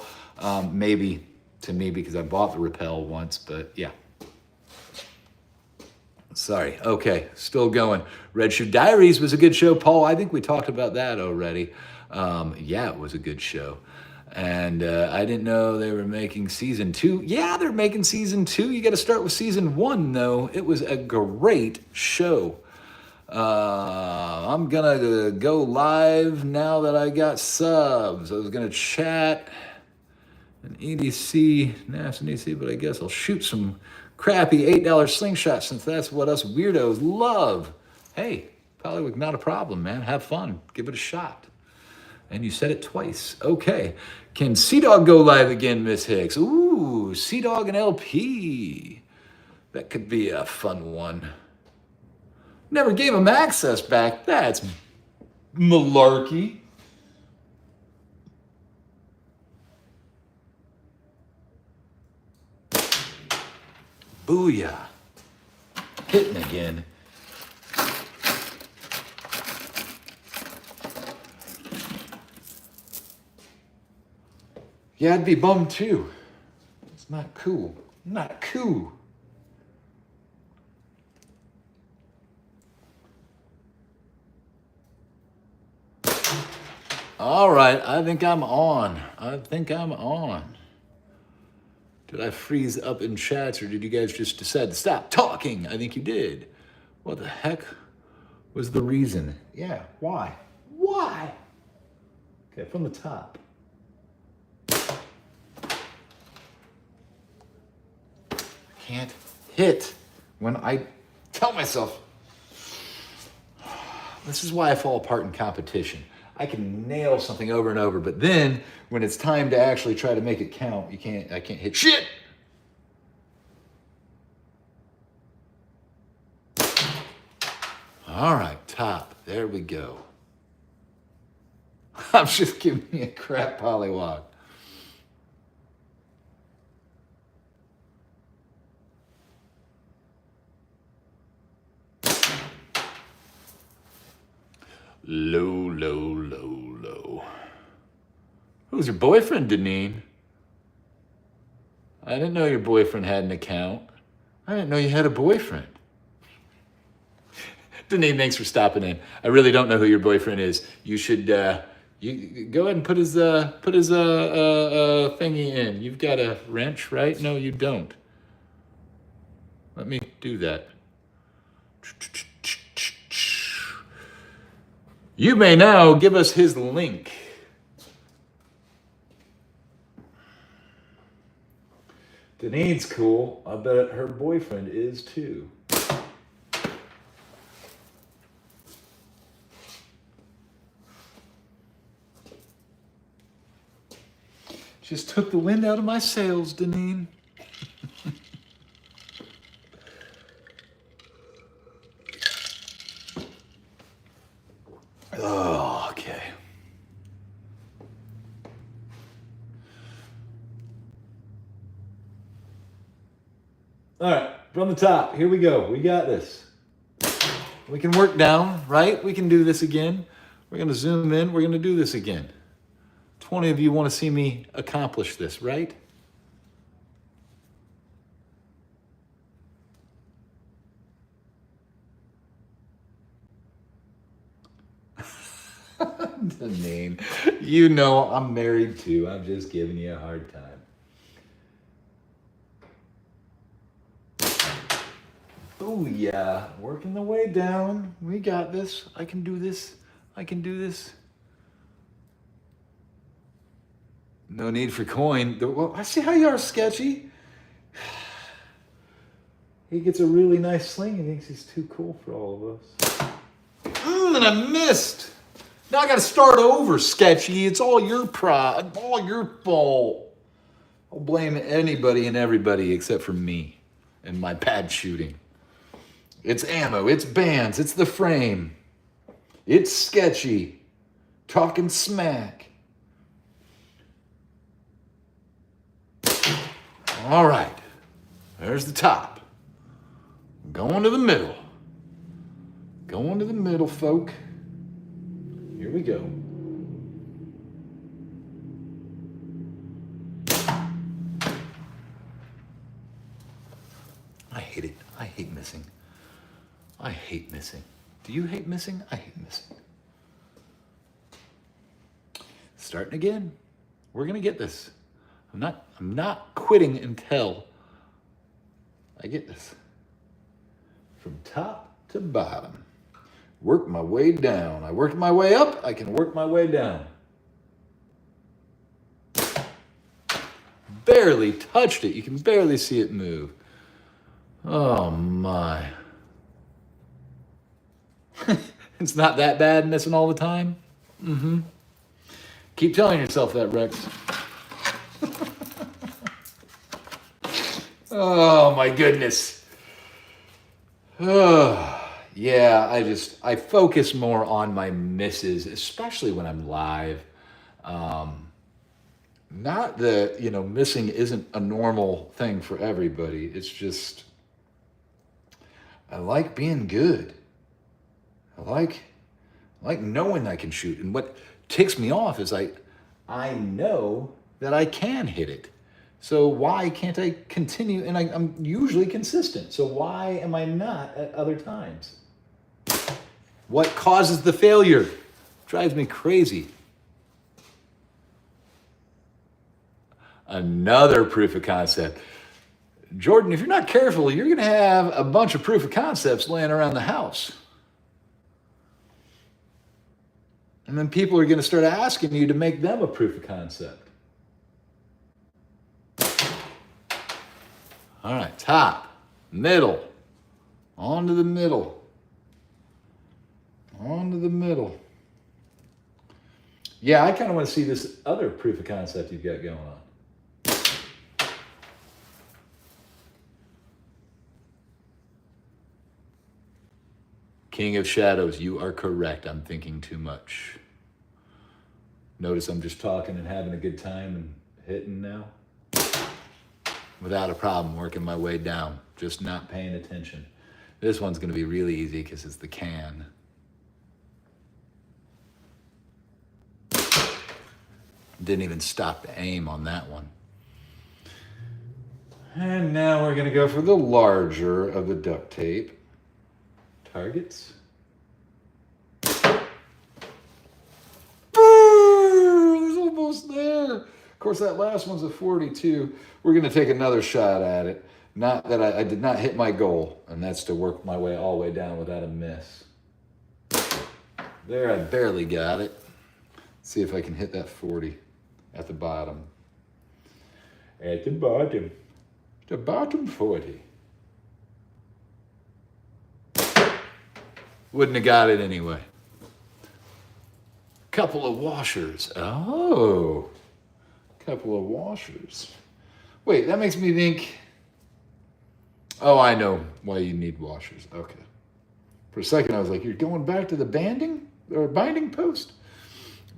Maybe to me because I bought the Rappel once, but yeah. Sorry. Okay, still going. Red Shoe Diaries was a good show, Paul. I think we talked about that already. Yeah, it was a good show. And I didn't know they were making season 2. Yeah, they're making season 2. You got to start with season 1, though. It was a great show. I'm going to go live now that I got subs. I was going to chat an EDC, NASA EDC, but I guess I'll shoot some crappy $8 slingshots since that's what us weirdos love. Hey, probably not a problem, man. Have fun. Give it a shot. And you said it twice. Okay. Can Sea-Dog go live again, Miss Hicks? Ooh, Sea-Dog and LP. That could be a fun one. Never gave him access back. That's malarkey. Booyah. Hitting again. Yeah, I'd be bummed too. It's not cool. Not cool. All right, I think I'm on. Did I freeze up in chats or did you guys just decide to stop talking? I think you did. What the heck was the reason? Yeah, why? Why? Okay, from the top. Can't hit when I tell myself. This is why I fall apart in competition. I can nail something over and over, but then when it's time to actually try to make it count, I can't hit shit. All right, top. There we go. I'm just giving me a crap pollywog. Low, low, low, low. Who's your boyfriend, Deneen? I didn't know your boyfriend had an account. I didn't know you had a boyfriend. Deneen, thanks for stopping in. I really don't know who your boyfriend is. You should you go ahead and put his thingy in. You've got a wrench, right? No, you don't. Let me do that. You may now give us his link. Deneen's cool. I bet her boyfriend is too. Just took the wind out of my sails, Deneen. Oh, okay. All right, from the top, here we go. We got this. We can work down, right? We can do this again. We're going to zoom in. We're going to do this again. 20 of you want to see me accomplish this, right? Deneen, you know I'm married too. I'm just giving you a hard time. Oh yeah, working the way down. We got this. I can do this. I can do this. No need for coin. Well, I see how you are, Sketchy. He gets a really nice sling. He thinks he's too cool for all of us. And I missed. Now I got to start over, Sketchy. It's all your pride, all your fault. I'll blame anybody and everybody except for me and my bad shooting. It's ammo, it's bands, it's the frame. It's Sketchy, talking smack. All right. There's the top. Going to the middle. Going to the middle, folk. Here we go. I hate it. I hate missing. I hate missing. Do you hate missing? I hate missing. Starting again. We're gonna get this. I'm not quitting until I get this. From top to bottom. Work my way down. I worked my way up, I can work my way down. Barely touched it. You can barely see it move. Oh my. It's not that bad missing all the time? Mm-hmm. Keep telling yourself that, Rex. Oh my goodness. Yeah, I focus more on my misses, especially when I'm live. Not that, missing isn't a normal thing for everybody. It's just, I like being good. I like knowing I can shoot. And what ticks me off is I know that I can hit it. So why can't I continue? And I'm usually consistent. So why am I not at other times? What causes the failure? Drives me crazy. Another proof of concept. Jordan, if you're not careful, you're going to have a bunch of proof of concepts laying around the house. And then people are going to start asking you to make them a proof of concept. All right, top, middle, on to the middle, on to the middle. Yeah, I kind of want to see this other proof of concept you've got going on. King of Shadows, you are correct. I'm thinking too much. Notice I'm just talking and having a good time and hitting now. Without a problem, working my way down, just not paying attention. This one's gonna be really easy because it's the can. Didn't even stop to aim on that one. And now we're gonna go for the larger of the duct tape targets. It was almost there. Of course, that last one's a 42. We're going to take another shot at it. Not that I did not hit my goal, and that's to work my way all the way down without a miss. There, I barely got it. Let's see if I can hit that 40 at the bottom. At the bottom. The bottom 40. Wouldn't have got it anyway. Couple of washers. Oh. Couple of washers. Wait, that makes me think, oh, I know why you need washers. Okay. For a second, I was like, you're going back to the banding or binding post?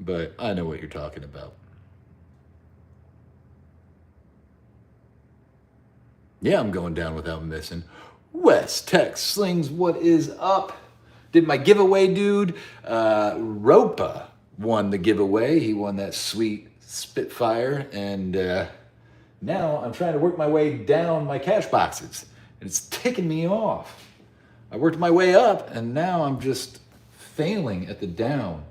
But I know what you're talking about. Yeah, I'm going down without missing. West Tech Slings, what is up? Did my giveaway, dude. Ropa won the giveaway. He won that sweet Spitfire, and now I'm trying to work my way down my cash boxes, and it's ticking me off. I worked my way up, and now I'm just failing at the down.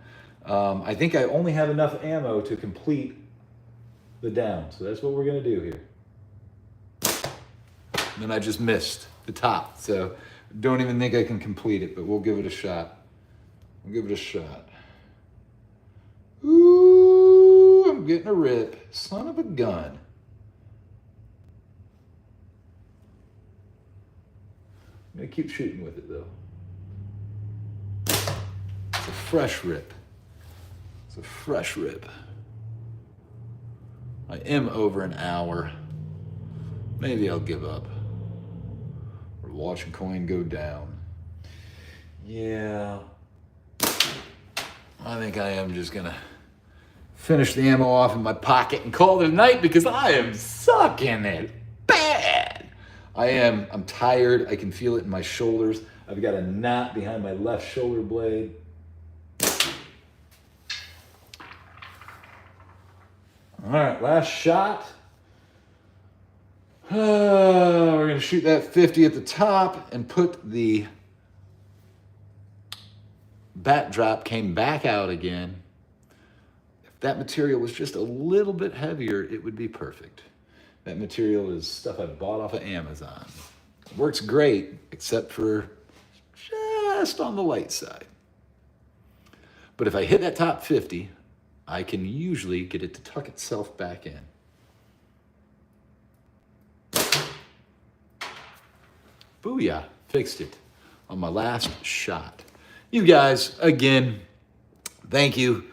I think I only have enough ammo to complete the down, so that's what we're gonna do here. And then I just missed the top, so don't even think I can complete it, but we'll give it a shot. We'll give it a shot. Ooh, I'm getting a rip. Son of a gun. I'm gonna keep shooting with it though. It's a fresh rip. It's a fresh rip. I am over an hour. Maybe I'll give up. Or watch a coin go down. Yeah. I think I am just gonna finish the ammo off in my pocket and call it a night because I am sucking it I'm tired. I can feel it in my shoulders. I've got a knot behind my left shoulder blade. All right, last shot. We're going to shoot that 50 at the top and put the bat drop came back out again. If that material was just a little bit heavier, it would be perfect. That material is stuff I bought off of Amazon. It works great, except for just on the light side. But if I hit that top 50, I can usually get it to tuck itself back in. Booyah, fixed it on my last shot. You guys, again, thank you,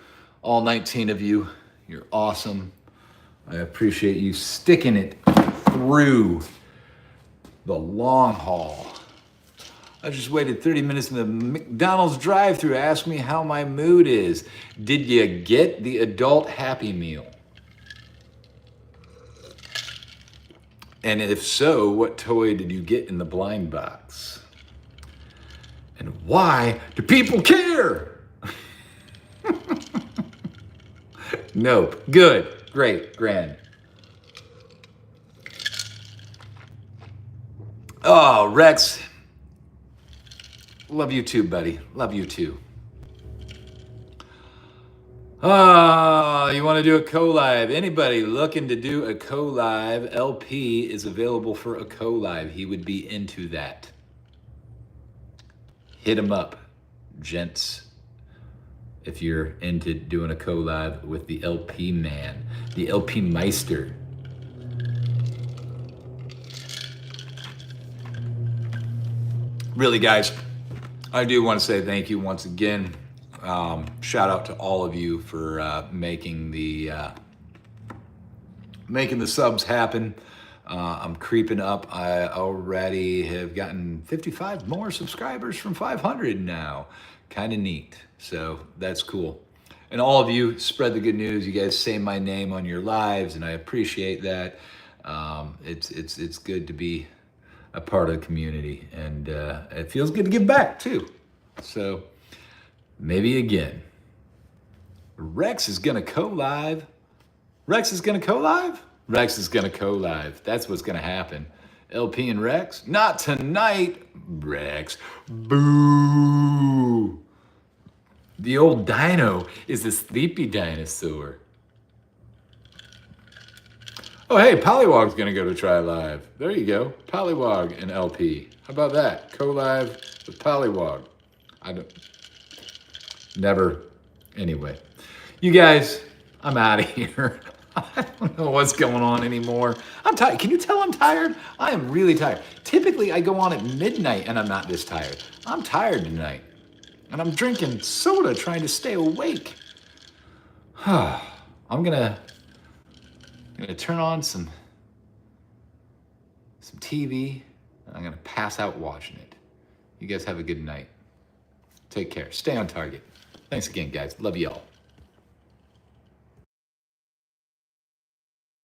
all 19 of you. You're awesome. I appreciate you sticking it through the long haul. I just waited 30 minutes in the McDonald's drive-thru to ask me how my mood is. Did you get the adult Happy Meal? And if so, what toy did you get in the blind box? And why do people care? Nope. Good. Great. Grand. Oh, Rex. Love you too, buddy. Love you too. You want to do a co-live? Anybody looking to do a co-live? LP is available for a co-live. He would be into that. Hit him up, gents, if you're into doing a co-live with the LP man, the LP Meister. Really, guys, I do want to say thank you once again. Shout out to all of you for making the subs happen. I'm creeping up. I already have gotten 55 more subscribers from 500 now. Kind of neat. So that's cool. And all of you spread the good news. You guys say my name on your lives, and I appreciate that. It's good to be a part of the community, and it feels good to give back too. So maybe again. Rex is gonna co-live. Rex is gonna co-live? Rex is gonna co-live. That's what's gonna happen. LP and Rex? Not tonight, Rex. Boo! The old dino is a sleepy dinosaur. Oh, hey, Pollywog's gonna go to Try Live. There you go, Pollywog and LP. How about that? Co-live with Pollywog. Never. Anyway, you guys, I'm out of here. I don't know what's going on anymore. I'm tired. Can you tell I'm tired? I am really tired. Typically, I go on at midnight and I'm not this tired. I'm tired tonight. And I'm drinking soda trying to stay awake. I'm gonna turn on some TV, and I'm gonna pass out watching it. You guys have a good night. Take care. Stay on target. Thanks again, guys. Love you all.